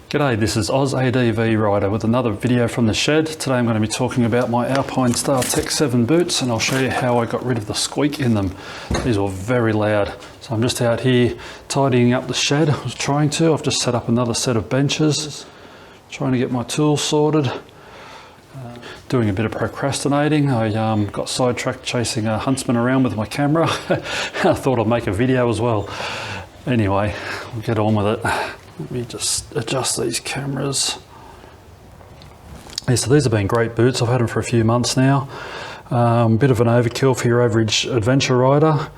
G'day, this is Oz ADV Rider with another video from the shed. Today I'm going to be talking about my Alpinestar Tech 7 boots, and I'll show you how I got rid of the squeak in them. These were very loud. So I'm just out here tidying up the shed. I was trying to. I've just set up another set of benches, trying to get my tools sorted. Doing a bit of procrastinating. I got sidetracked chasing a huntsman around with my camera. I thought I'd make a video as well. Anyway, we'll get on with it. Let me just adjust these cameras. Yeah, so these have been great boots. I've had them for a few months now. Bit of an overkill for your average adventure rider,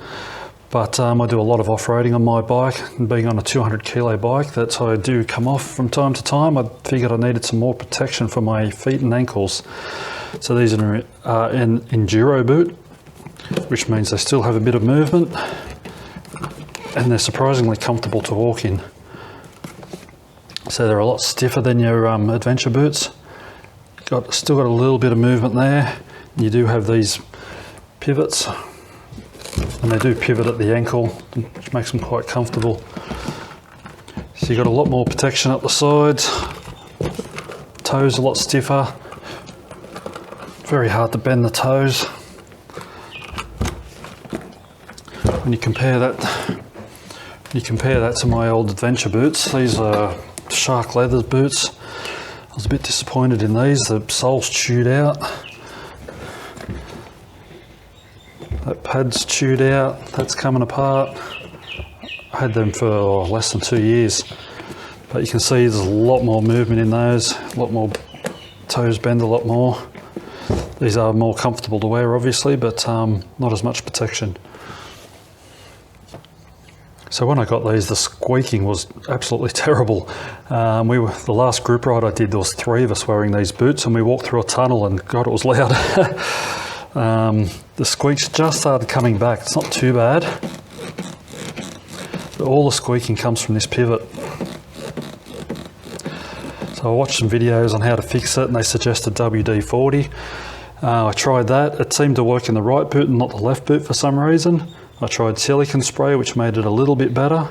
but I do a lot of off-roading on my bike, and being on a 200 kilo bike, that's how I do come off from time to time. I figured I needed some more protection for my feet and ankles. So these are an enduro boot, which means they still have a bit of movement, and they're surprisingly comfortable to walk in. So they're a lot stiffer than your adventure boots. Still got a little bit of movement there. You do have these pivots, and they do pivot at the ankle, which makes them quite comfortable. So you've got a lot more protection up the sides. Toes a lot stiffer. Very hard to bend the toes. When you compare that to my old adventure boots, these are shark leather boots. I was a bit disappointed in these. The sole's chewed out. That pad's chewed out. That's coming apart. I had them for less than 2 years. But you can see there's a lot more movement in those. A lot more toes bend a lot more. These are more comfortable to wear obviously, but not as much protection. So when I got these, the squeaking was absolutely terrible. The last group ride I did, there was 3 of us wearing these boots, and we walked through a tunnel, and God, it was loud. The squeaks just started coming back. It's not too bad, but all the squeaking comes from this pivot. So I watched some videos on how to fix it, and they suggested WD-40. I tried that. It seemed to work in the right boot and not the left boot for some reason. I tried silicone spray, which made it a little bit better.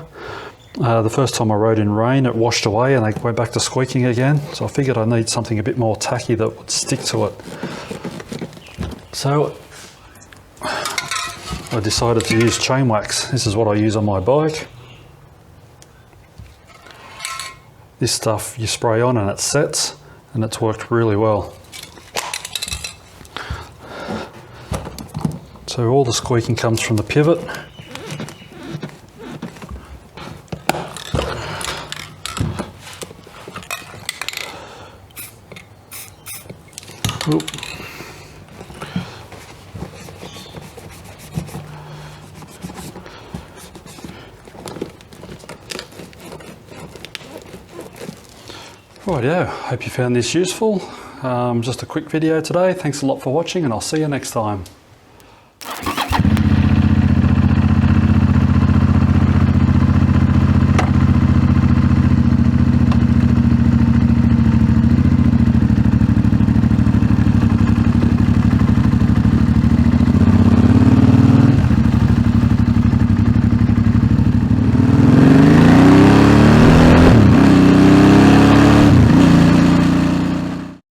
The first time I rode in rain, it washed away and they went back to squeaking again. So I figured I need something a bit more tacky that would stick to it. So I decided to use chain wax. This is what I use on my bike. This stuff you spray on and it sets, and it's worked really well. So all the squeaking comes from the pivot. Oop. Rightio, hope you found this useful. Just a quick video today. Thanks a lot for watching, and I'll see you next time.